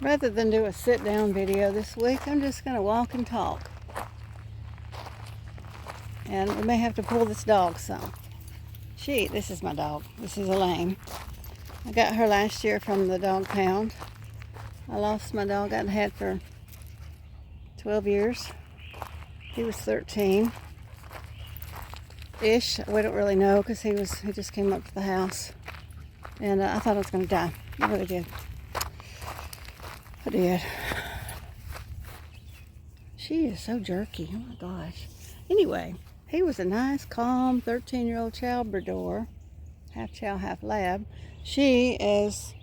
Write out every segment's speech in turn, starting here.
Rather than do a sit-down video this week, I'm just going to walk and talk. And we may have to pull this dog some. This is my dog. This is Elaine. I got her last year from the dog pound. I lost my dog I'd had for 12 years. He was 13-ish. We don't really know because he just came up to the house. And I thought I was going to die. I really did. I did. She is so jerky. Oh my gosh. Anyway, he was a nice, calm 13-year-old Labrador. Half chow, half lab. She is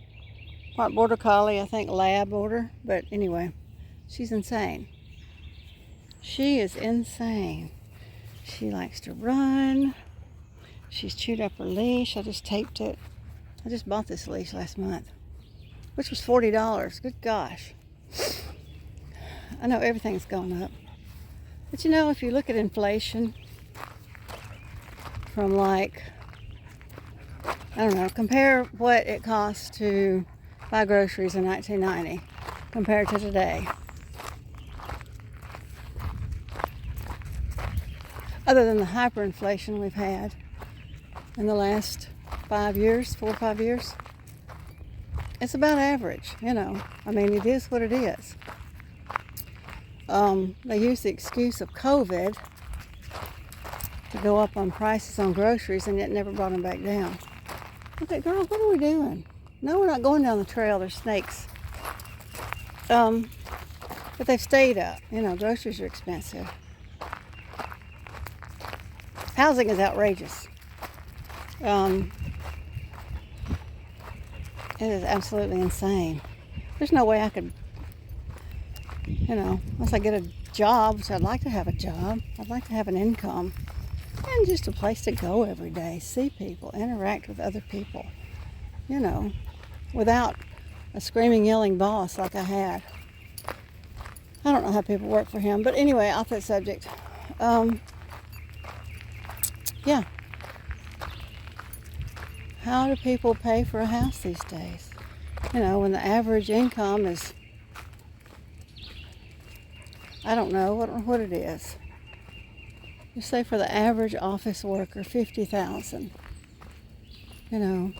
part border collie, I think lab border. But anyway, she's insane. She is insane. She likes to run. She's chewed up her leash. I just taped it. I just bought this leash last month, which was $40. Good gosh. I know everything's gone up. But you know, if you look at inflation from like, I don't know, compare what it cost to buy groceries in 1990 compared to today. Other than the hyperinflation we've had in the last 4 or 5 years, it's about average, you know. I mean, it is what it is. They use the excuse of COVID to go up on prices on groceries, and yet never brought them back down. Okay, girl, what are we doing? No, we're not going down the trail. There's snakes. But they've stayed up. You know, groceries are expensive. Housing is outrageous. It is absolutely insane. There's no way I could, you know, unless I get a job, which I'd like to have a job. I'd like to have an income and just a place to go every day, see people, interact with other people, you know, without a screaming, yelling boss like I had. I don't know how people work for him, but anyway, off that subject. Yeah. How do people pay for a house these days? You know, when the average income is, I don't know what it is. You say for the average office worker, $50,000. You know,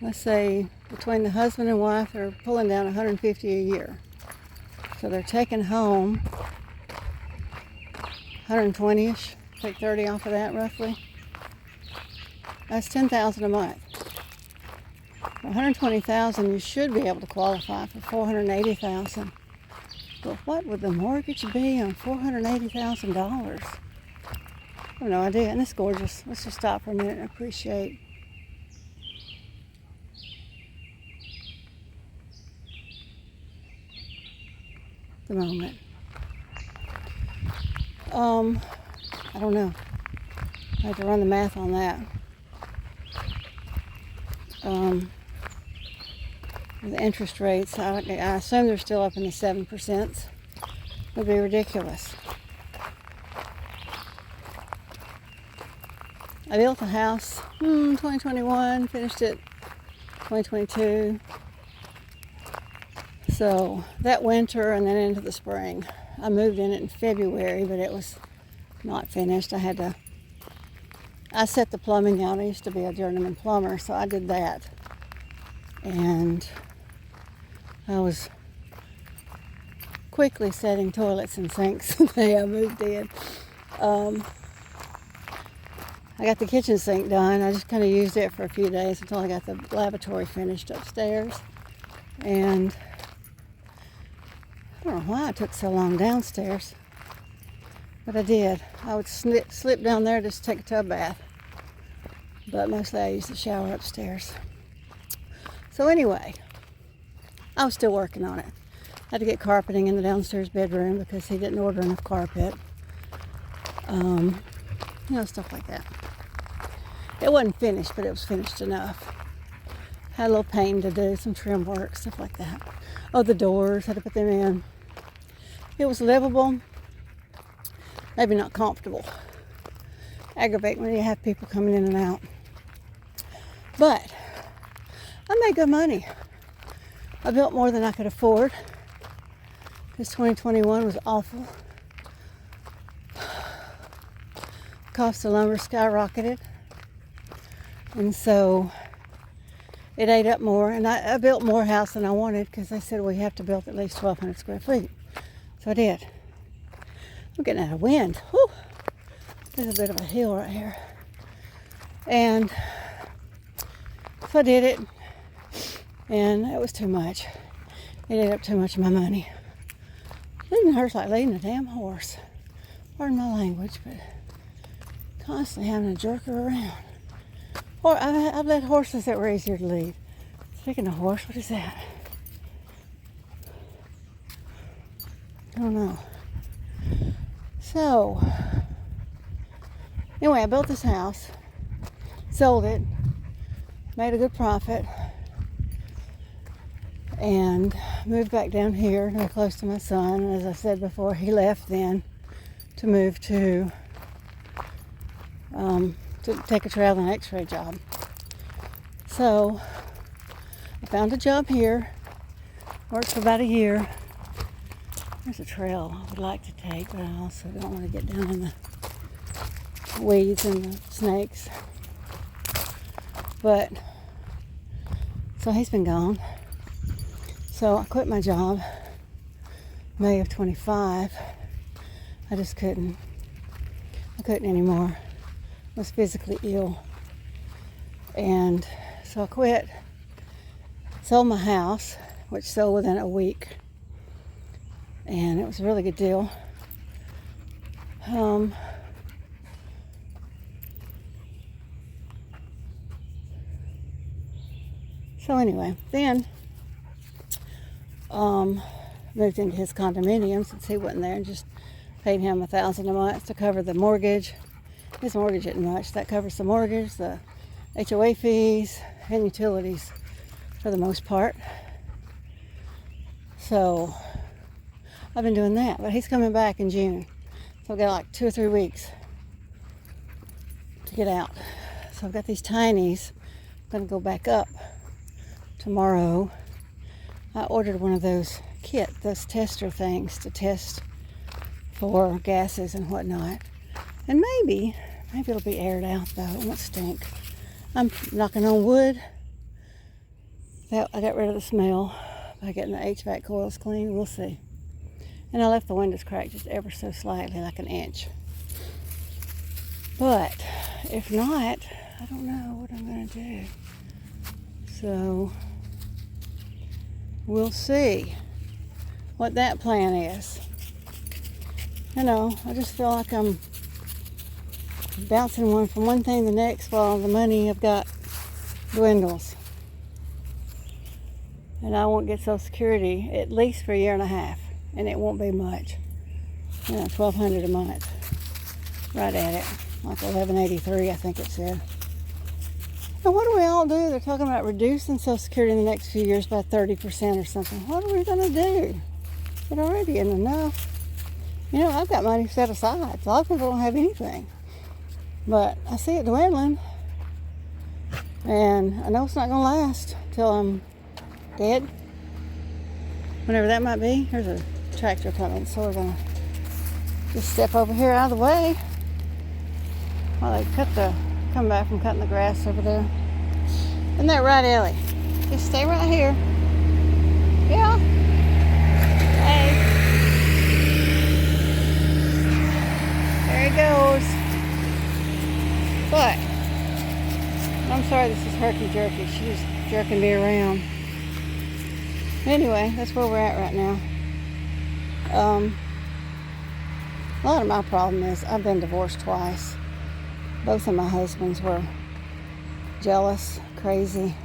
let's say between the husband and wife, they're pulling down $150 a year. So they're taking home 120-ish. Take 30 off of that roughly. That's $10,000 a month. For $120,000, you should be able to qualify for $480,000. But what would the mortgage be on $480,000? I have no idea. And it's gorgeous. Let's just stop for a minute and appreciate the moment. I don't know. I have to run the math on that. The interest rates, I assume they're still up in the 7%. Would be ridiculous. I built a house 2021, finished it 2022. So that winter and then into the spring. I moved in it in February, but it was not finished. I set the plumbing out. I used to be a journeyman plumber, so I did that. And I was quickly setting toilets and sinks the day I moved in. I got the kitchen sink done. I just kind of used it for a few days until I got the lavatory finished upstairs. And I don't know why it took so long downstairs, but I did. I would slip down there just to take a tub bath, but mostly I used the shower upstairs. So anyway, I was still working on it. I had to get carpeting in the downstairs bedroom because he didn't order enough carpet. You know, stuff like that. It wasn't finished, but it was finished enough. Had a little painting to do, some trim work, stuff like that. Oh, the doors, had to put them in. It was livable, maybe not comfortable. Aggravating when you have people coming in and out. But I made good money. I built more than I could afford because 2021 was awful. Cost of lumber skyrocketed, and so it ate up more, and I built more house than I wanted because they said we have to build at least 1,200 square feet. So I did. I'm getting out of wind. Whew. There's a bit of a hill right here. And so I did it, and it was too much. It ate up too much of my money. Leading hers like leading a damn horse. Pardon my language, but constantly having to jerk her around. Or I've led horses that were easier to lead. Speaking of horse, what is that? I don't know. So, anyway, I built this house, sold it, made a good profit, and moved back down here, very close to my son. As I said before, he left then to move to take a traveling x-ray job. So I found a job here, worked for about a year. There's a trail I would like to take, but I also don't want to get down in the weeds and the snakes. But, so he's been gone. So I quit my job May of 25. I just couldn't. I couldn't anymore. I was physically ill. And so I quit. Sold my house, which sold within a week. And it was a really good deal. So anyway, then moved into his condominium since he wasn't there, and just paid him $1,000 a month to cover the mortgage. His mortgage isn't much. That covers the mortgage, the HOA fees, and utilities for the most part. So I've been doing that, but he's coming back in June. So I've got like 2 or 3 weeks to get out. So I've got these tinies. I'm going to go back up tomorrow. I ordered one of those those tester things to test for gases and whatnot. And maybe it'll be aired out though. It won't stink. I'm knocking on wood that I got rid of the smell by getting the HVAC coils clean. We'll see. And I left the windows cracked just ever so slightly, like an inch. But if not, I don't know what I'm going to do. So we'll see what that plan is. You know, I just feel like I'm bouncing from one thing to the next while the money I've got dwindles. And I won't get Social Security at least for a year and a half. And it won't be much. You know, $1,200 a month. Right at it. Like $1,183, I think it said. Now, what do we all do? They're talking about reducing Social Security in the next few years by 30% or something. What are we going to do? It already isn't enough. You know, I've got money set aside. A lot of people don't have anything. But I see it dwindling. And I know it's not going to last till I'm dead. Whenever that might be. Here's a tractor coming, so we're going to just step over here out of the way while they come back from cutting the grass over there. Isn't that right, Ellie? Just stay right here. Yeah. Hey. There he goes. But I'm sorry this is herky-jerky. She's jerking me around. Anyway, that's where we're at right now. A lot of my problem is I've been divorced twice. Both of my husbands were jealous, crazy.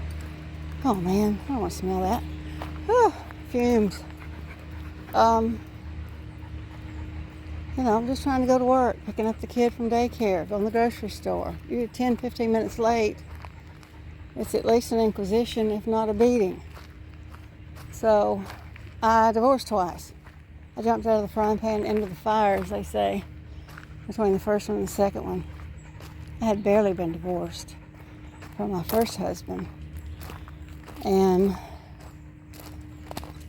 Oh man, I don't want to smell that. Fumes. You know, I'm just trying to go to work, picking up the kid from daycare, going to the grocery store. You're 10, 15 minutes late. It's at least an inquisition, if not a beating. So, I divorced twice. I jumped out of the frying pan into the fire, as they say, between the first one and the second one. I had barely been divorced from my first husband. And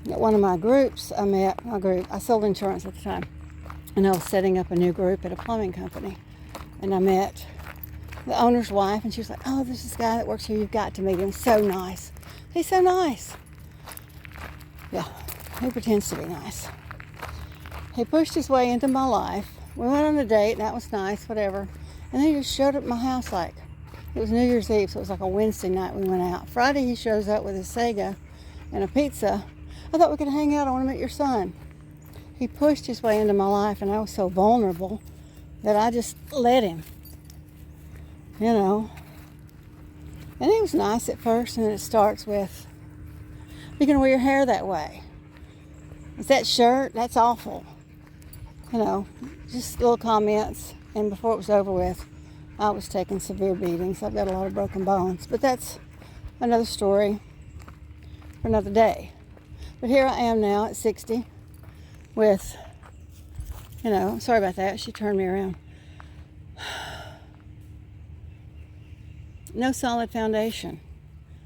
at one of my groups, I sold insurance at the time, and I was setting up a new group at a plumbing company. And I met the owner's wife, and she was like, oh, this is this guy that works here. You've got to meet him. So nice. He's so nice. Yeah, he pretends to be nice. He pushed his way into my life. We went on a date, and that was nice, whatever. And then he just showed up at my house like, it was New Year's Eve, so it was like a Wednesday night we went out. Friday he shows up with his Sega and a pizza. I thought we could hang out. I want to meet your son. He pushed his way into my life, and I was so vulnerable that I just let him, you know. And he was nice at first, and then it starts with, you can wear your hair that way. Is that shirt? That's awful. You know, just little comments. And before it was over with, I was taking severe beatings. I've got a lot of broken bones. But that's another story for another day. But here I am now at 60 with, you know, sorry about that. She turned me around. No solid foundation.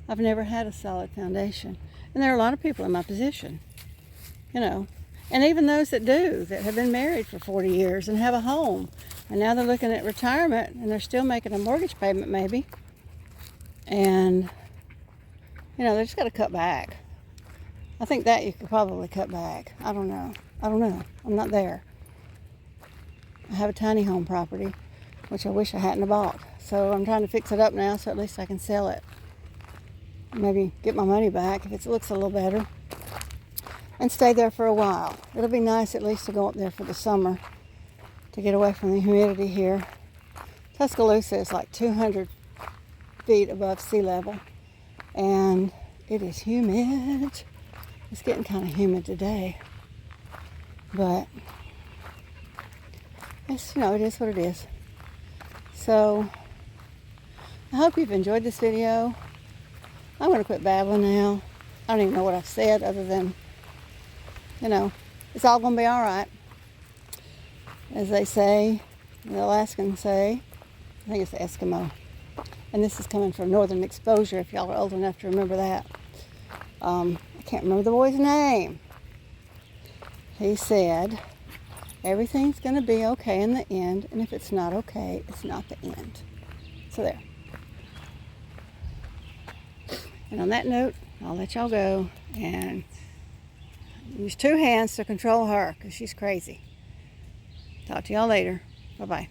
I've never had a solid foundation. And there are a lot of people in my position, you know. And even those that do, that have been married for 40 years and have a home. And now they're looking at retirement, and they're still making a mortgage payment maybe. And, you know, they just got to cut back. I think that you could probably cut back. I don't know. I'm not there. I have a tiny home property, which I wish I hadn't bought. So I'm trying to fix it up now so at least I can sell it. Maybe get my money back if it looks a little better. And stay there for a while. It'll be nice at least to go up there for the summer to get away from the humidity here. Tuscaloosa is like 200 feet above sea level, and it is humid. It's getting kind of humid today, but it's, you know, it is what it is. So I hope you've enjoyed this video. I'm going to quit babbling now. I don't even know what I've said other than, you know, it's all going to be all right. As they say, the Alaskans say, I think it's the Eskimo. And this is coming from Northern Exposure, if y'all are old enough to remember that. I can't remember the boy's name. He said, everything's going to be okay in the end, and if it's not okay, it's not the end. So there. And on that note, I'll let y'all go and use 2 hands to control her, because she's crazy. Talk to y'all later. Bye-bye.